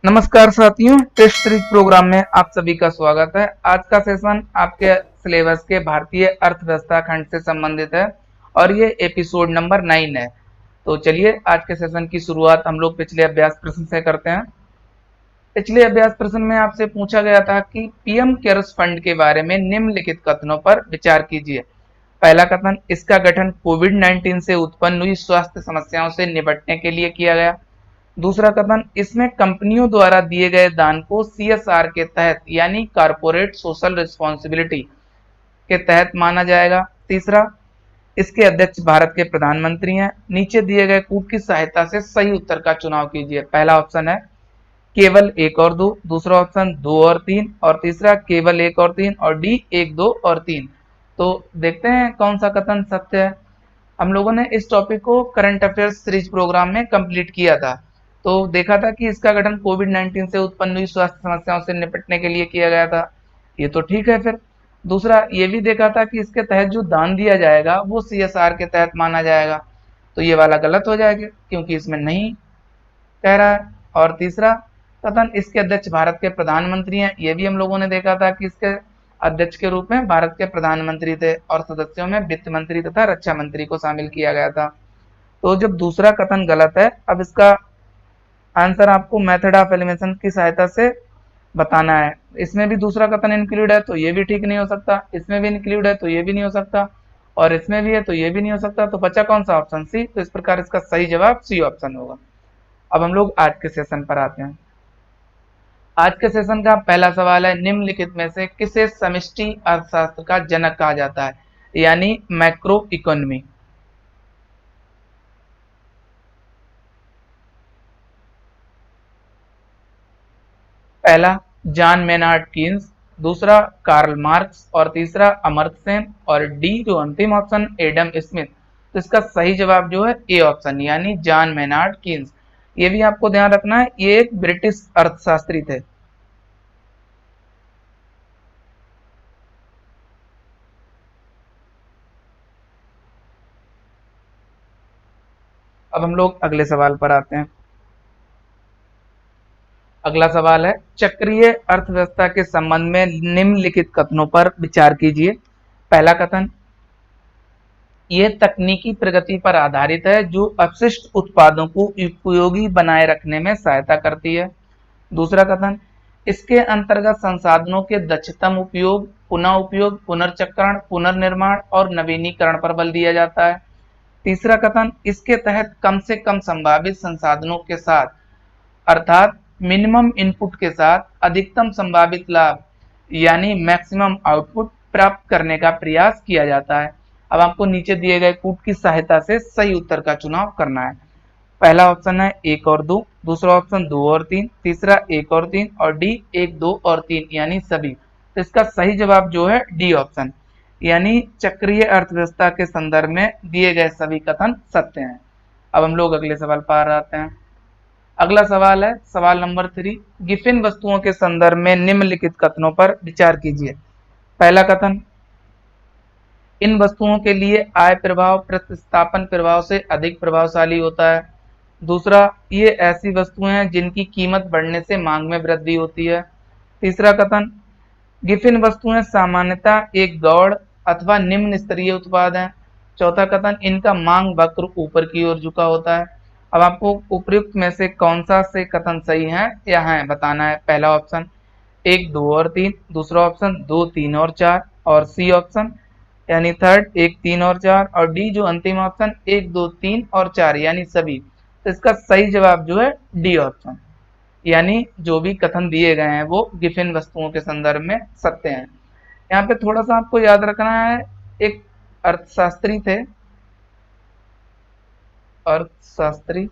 नमस्कार साथियों, test series program में आप सभी का स्वागत है। आज का सेशन आपके सिलेबस के भारतीय अर्थव्यवस्था खंड से संबंधित है और ये एपिसोड नंबर 9 है। तो चलिए आज के सेशन की शुरुआत हम लोग पिछले अभ्यास प्रश्न से करते हैं। पिछले अभ्यास प्रश्न में आपसे पूछा गया था कि पीएम केयर्स फंड के बारे में निम्नलिखित कथनों पर विचार कीजिए। पहला कथन, इसका गठन कोविड-19 से उत्पन्न हुई स्वास्थ्य समस्याओं से निपटने के लिए किया गया। दूसरा कथन, इसमें कंपनियों द्वारा दिए गए दान को सीएसआर के तहत यानी कारपोरेट सोशल रिस्पॉन्सिबिलिटी के तहत माना जाएगा। तीसरा, इसके अध्यक्ष भारत के प्रधानमंत्री हैं। नीचे दिए गए कूट की सहायता से सही उत्तर का चुनाव कीजिए। पहला ऑप्शन है केवल 1 और 2, दूसरा ऑप्शन 2 और 3 और तीसरा केवल 1 और 3 और डी 1, 2 और 3। तो देखते हैं कौन सा कथन सत्य है। हम लोगों ने इस टॉपिक को करंट अफेयर्स सीरीज प्रोग्राम में कंप्लीट किया था। तो देखा था कि इसका गठन कोविड-19 से उत्पन्न हुई स्वास्थ्य समस्याओं से निपटने के लिए किया गया था। ये तो ठीक है। फिर दूसरा ये भी देखा था कि इसके तहत जो दान दिया जाएगा वो सीएसआर के तहत माना जाएगा। तो ये वाला गलत हो जाएगा क्योंकि इसमें नहीं कह रहा है। और तीसरा कथन, इसके अध्यक्ष भारत के प्रधानमंत्री हैं। ये भी हम लोगों ने देखा था कि इसके अध्यक्ष के रूप में भारत के प्रधानमंत्री थे और सदस्यों में वित्त मंत्री तथा रक्षा मंत्री को शामिल किया गया था। तो जब दूसरा कथन गलत है, अब इसका आंसर आपको मेथड ऑफ एलिमिनेशन की सहायता से बताना है। इसमें भी दूसरा कथन इंक्लूड है तो ये भी ठीक नहीं हो सकता, इसमें भी इंक्लूड है तो ये भी नहीं हो सकता और इसमें भी है तो ये भी नहीं हो सकता। तो बचा कौन सा? Option C. तो इस प्रकार इसका सही जवाब सी ऑप्शन होगा। अब हम लोग आज के सेशन पर आते हैं। आज के सेशन का पहला सवाल है, निम्नलिखित में से किसे समष्टि अर्थशास्त्र का जनक कहा जाता है, यानी मैक्रो इकोनॉमी? पहला जॉन मेनार्ड कीन्स, दूसरा कार्ल मार्क्स और तीसरा अमर्त्य सेन और डी जो अंतिम ऑप्शन एडम स्मिथ। तो इसका सही जवाब जो है ए ऑप्शन यानी जॉन मेनार्ड कीन्स। ये भी आपको ध्यान रखना है, ये एक ब्रिटिश अर्थशास्त्री थे। अब हम लोग अगले सवाल पर आते हैं। अगला सवाल है, चक्रीय अर्थव्यवस्था के संबंध में निम्नलिखित कथनों पर विचार कीजिए। पहला कथन, ये तकनीकी प्रगति पर आधारित है जो अपशिष्ट उत्पादों को उपयोगी बनाए रखने में सहायता करती है। दूसरा कथन, इसके अंतर्गत संसाधनों के दक्षतम उपयोग, पुनः उपयोग, पुनर्चक्रण, पुनर्निर्माण और नवीनीकरण पर बल दिया जाता है। तीसरा कथन, इसके तहत कम से कम संभावित संसाधनों के साथ अर्थात मिनिमम इनपुट के साथ अधिकतम संभावित लाभ यानी मैक्सिमम आउटपुट प्राप्त करने का प्रयास किया जाता है। अब आपको नीचे दिए गए कूट की सहायता से सही उत्तर का चुनाव करना है। पहला ऑप्शन है 1 और 2, दूसरा ऑप्शन 2 और 3, तीसरा 1 और 3 और डी 1, 2 और 3 यानी सभी। तो इसका सही जवाब जो है डी ऑप्शन यानी चक्रीय अर्थव्यवस्था के संदर्भ में दिए गए सभी कथन सत्य हैं। अब हम लोग अगले सवाल पर आते हैं। अगला सवाल है सवाल नंबर 3, गिफिन वस्तुओं के संदर्भ में निम्नलिखित कथनों पर विचार कीजिए। पहला कथन, इन वस्तुओं के लिए आय प्रभाव प्रतिस्थापन प्रभाव से अधिक प्रभावशाली होता है। दूसरा, ये ऐसी वस्तुएं हैं जिनकी कीमत बढ़ने से मांग में वृद्धि होती है। तीसरा कथन, गिफिन वस्तुएं सामान्यतः एक गौड़ अथवा निम्न स्तरीय उत्पाद हैं। चौथा कथन, इनका मांग वक्र ऊपर की ओर झुका होता है। अब आपको उपयुक्त में से कौन सा से कथन सही है या है बताना है। पहला ऑप्शन 1, 2 और 3, दूसरा ऑप्शन 2, 3 और 4 और सी ऑप्शन यानी थर्ड 1, 3 और 4 और डी जो अंतिम ऑप्शन 1, 2, 3 और 4 यानी सभी। तो इसका सही जवाब जो है डी ऑप्शन यानी जो भी कथन दिए गए हैं वो गिफिन वस्तुओं के संदर्भ में सत्य हैं। यहाँ पे थोड़ा सा आपको याद रखना है, एक अर्थशास्त्री थे, अर्थशास्त्री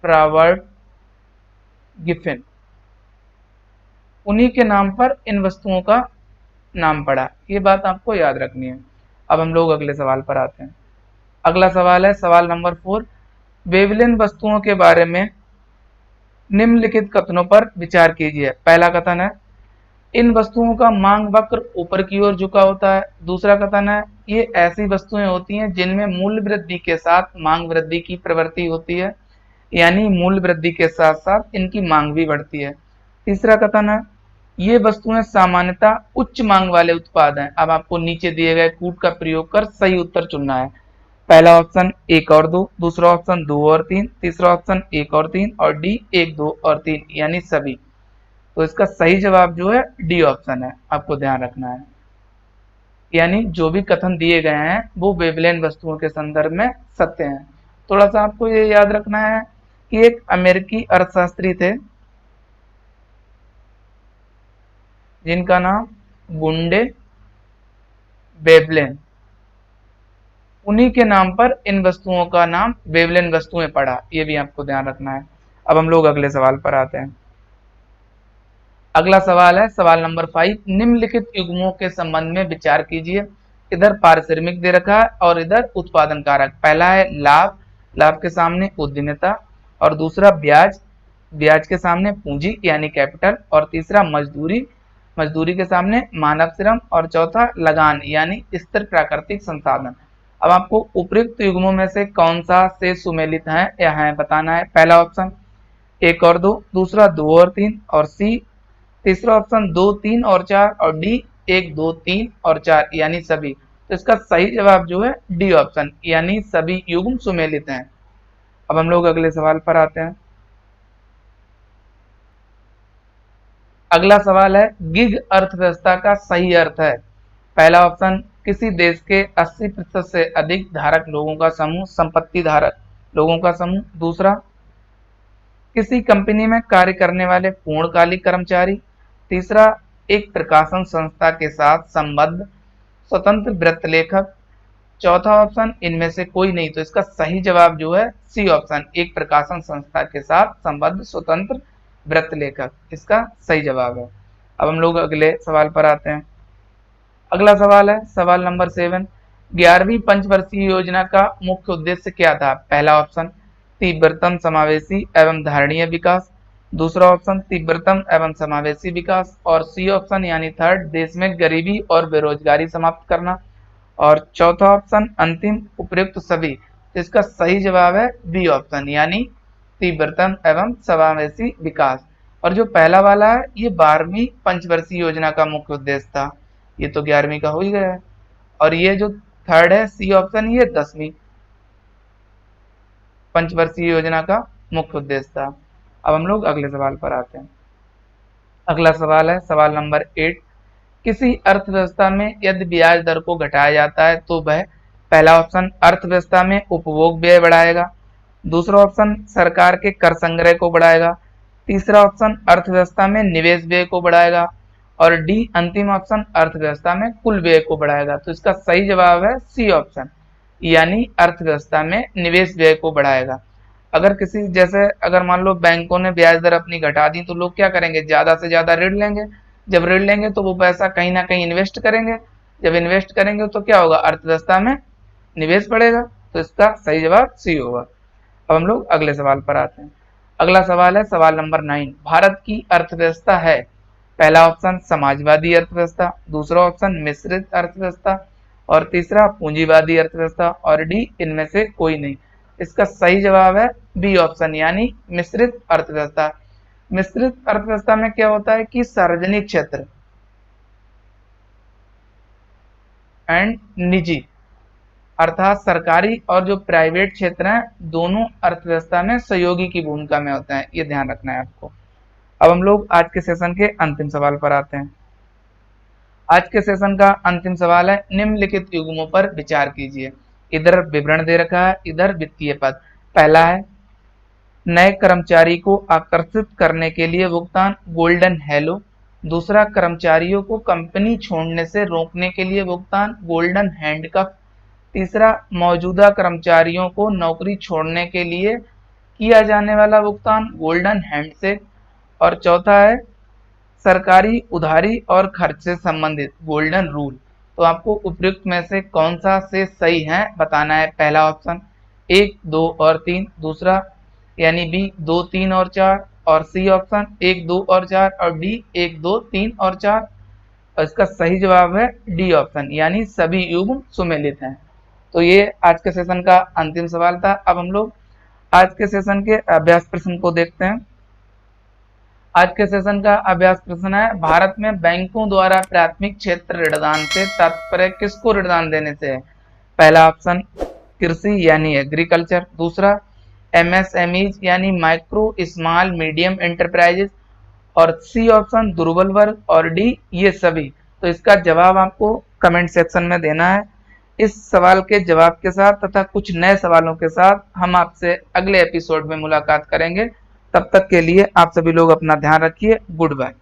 रॉबर्ट गिफिन, उन्हीं के नाम पर इन वस्तुओं का नाम पड़ा। ये बात आपको याद रखनी है। अब हम लोग अगले सवाल पर आते हैं। अगला सवाल है सवाल नंबर 4, बेबलिन वस्तुओं के बारे में निम्नलिखित कथनों पर विचार कीजिए। पहला कथन है, इन वस्तुओं का मांग वक्र ऊपर की ओर झुका होता है। दूसरा कथन है, ये ऐसी वस्तुएं होती हैं जिनमें मूल्य वृद्धि के साथ मांग वृद्धि की प्रवृत्ति होती है। यानी मूल्य वृद्धि के साथ साथ इनकी मांग भी बढ़ती है। तीसरा कथन है, ये वस्तुएं सामान्यतः उच्च मांग वाले उत्पाद हैं। अब आपको नीचे दिए गए कूट का प्रयोग कर सही उत्तर चुनना है। पहला ऑप्शन 1 और 2, दूसरा ऑप्शन 2 और 3, तीसरा ऑप्शन 1 और 3 और डी 1, 2 और 3 यानी सभी। तो इसका सही जवाब जो है डी ऑप्शन है, आपको ध्यान रखना है। यानी जो भी कथन दिए गए हैं वो वेवलेंथ वस्तुओं के संदर्भ में सत्य हैं। थोड़ा सा आपको ये याद रखना है कि एक अमेरिकी अर्थशास्त्री थे जिनका नाम गुंडे वेवलेन, उन्हीं के नाम पर इन वस्तुओं का नाम वेवलेन वस्तुएं पड़ा, ये भी आपको ध्यान रखना है। अब हम लोग अगले सवाल पर आते हैं। अगला सवाल है सवाल नंबर 5, निम्नलिखित युग्मों के संबंध में विचार कीजिए। इधर पारिश्रमिक दे रखा है और इधर उत्पादन कारक। पहला है लाभ, लाभ के सामने उद्यमिता, और दूसरा ब्याज, ब्याज के सामने पूंजी यानी कैपिटल, और तीसरा मजदूरी, मजदूरी के सामने मानव श्रम, और चौथा लगान यानी स्थिर प्राकृतिक संसाधन। अब आपको उपयुक्त युग्मों में से कौन सा से सुमेलित है या है बताना है। पहला ऑप्शन 1 और 2, दूसरा 2 और 3, और सी तीसरा ऑप्शन 2, 3 और 4, और डी 1, 2, 3 और 4 यानी सभी। तो इसका सही जवाब जो है डी ऑप्शन यानी सभी युग्म सुमेलित हैं। अब हम लोग अगले सवाल पर आते हैं। अगला सवाल है गिग अर्थव्यवस्था का सही अर्थ है। पहला ऑप्शन किसी देश के 80% से अधिक धारक लोगों का समूह, संपत्ति धारक लोगों का समूह। दूसरा, किसी कंपनी में कार्य करने वाले पूर्णकालिक कर्मचारी। तीसरा, एक प्रकाशन संस्था के साथ संबद्ध स्वतंत्र वृत्त लेखक। चौथा ऑप्शन इनमें से कोई नहीं। तो इसका सही जवाब जो है सी ऑप्शन, एक प्रकाशन संस्था के साथ संबद्ध स्वतंत्र वृत्त लेखक, इसका सही जवाब है। अब हम लोग अगले सवाल पर आते हैं। अगला सवाल है सवाल नंबर 7, 11वीं पंचवर्षीय योजना का मुख्य उद्देश्य क्या था। पहला ऑप्शन तीव्रतम समावेशी एवं धारणीय विकास, दूसरा ऑप्शन तीव्रतम एवं समावेशी विकास, और सी ऑप्शन यानी थर्ड, देश में गरीबी और बेरोजगारी समाप्त करना, और चौथा ऑप्शन अंतिम, उपयुक्त सभी। तो इसका सही जवाब है बी ऑप्शन यानी तीव्रतम एवं समावेशी विकास। और जो पहला वाला है ये 12वीं पंचवर्षीय योजना का मुख्य उद्देश्य था, ये तो 11वीं का हो ही गया है। और ये जो थर्ड है सी ऑप्शन, ये 10वीं पंचवर्षीय योजना का मुख्य उद्देश्य था। अब हम लोग अगले सवाल पर आते हैं। अगला सवाल है सवाल नंबर 8, किसी अर्थव्यवस्था में यदि ब्याज दर को घटाया जाता है तो वह, पहला ऑप्शन अर्थव्यवस्था में उपभोग व्यय बढ़ाएगा, दूसरा ऑप्शन सरकार के कर संग्रह को बढ़ाएगा, तीसरा ऑप्शन अर्थव्यवस्था में निवेश व्यय को बढ़ाएगा, और डी अंतिम ऑप्शन अर्थव्यवस्था में कुल व्यय को बढ़ाएगा। तो इसका सही जवाब है सी ऑप्शन यानी अर्थव्यवस्था में निवेश व्यय को बढ़ाएगा। अगर किसी जैसे अगर मान लो बैंकों ने ब्याज दर अपनी घटा दी तो लोग क्या करेंगे, ज्यादा से ज्यादा ऋण लेंगे। जब ऋण लेंगे तो वो पैसा कहीं ना कहीं इन्वेस्ट करेंगे। जब इन्वेस्ट करेंगे तो क्या होगा, अर्थव्यवस्था में निवेश बढ़ेगा। तो इसका सही जवाब सी होगा। अब हम लोग अगले सवाल पर आते हैं। अगला सवाल है सवाल नंबर 9, भारत की अर्थव्यवस्था है। पहला ऑप्शन समाजवादी अर्थव्यवस्था, दूसरा ऑप्शन मिश्रित अर्थव्यवस्था, और तीसरा पूंजीवादी अर्थव्यवस्था, और डी इनमें से कोई नहीं। इसका सही जवाब है बी ऑप्शन यानी मिश्रित अर्थव्यवस्था। मिश्रित अर्थव्यवस्था में क्या होता है कि सार्वजनिक क्षेत्र एंड निजी अर्थात सरकारी और जो प्राइवेट क्षेत्र हैं दोनों अर्थव्यवस्था में सहयोगी की भूमिका में होते हैं, ये ध्यान रखना है आपको। अब हम लोग आज के सेशन के अंतिम सवाल पर आते हैं। आज के सेशन का अंतिम सवाल है निम्नलिखित युग्मों पर विचार कीजिए। इधर विवरण दे रखा है, इधर वित्तीय पद। पहला है नए कर्मचारी को आकर्षित करने के लिए भुगतान, गोल्डन हेलो। दूसरा, कर्मचारियों को कंपनी छोड़ने से रोकने के लिए भुगतान, गोल्डन हैंडकफ। तीसरा, मौजूदा कर्मचारियों को नौकरी छोड़ने के लिए किया जाने वाला भुगतान, गोल्डन हैंडशेक। और चौथा है सरकारी उधारी और खर्च से संबंधित, गोल्डन रूल। तो आपको उपयुक्त में से कौन सा से सही है बताना है। पहला ऑप्शन 1, 2 और 3, दूसरा यानी बी 2, 3 और 4, और सी ऑप्शन 1, 2 और 4, और डी 1, 2, 3 और 4। और इसका सही जवाब है डी ऑप्शन यानी सभी युग्म सुमेलित हैं। तो ये आज के सेशन का अंतिम सवाल था। अब हम लोग आज के सेशन के अभ्यास प्रश्न को देखते हैं। आज के सेशन का अभ्यास प्रश्न है, भारत में बैंकों द्वारा प्राथमिक क्षेत्र ऋणदान से तात्पर्य किसको ऋणदान देने से है? पहला ऑप्शन कृषि यानी एग्रीकल्चर, दूसरा एमएसएमईज यानी माइक्रो स्मॉल मीडियम एंटरप्राइजेस, और सी ऑप्शन दुर्बल वर्ग, और डी ये सभी। तो इसका जवाब आपको कमेंट सेक्शन में देना है। इस सवाल के जवाब के साथ तथा कुछ नए सवालों के साथ हम आपसे अगले एपिसोड में मुलाकात करेंगे। तब तक के लिए आप सभी लोग अपना ध्यान रखिए। Good bye.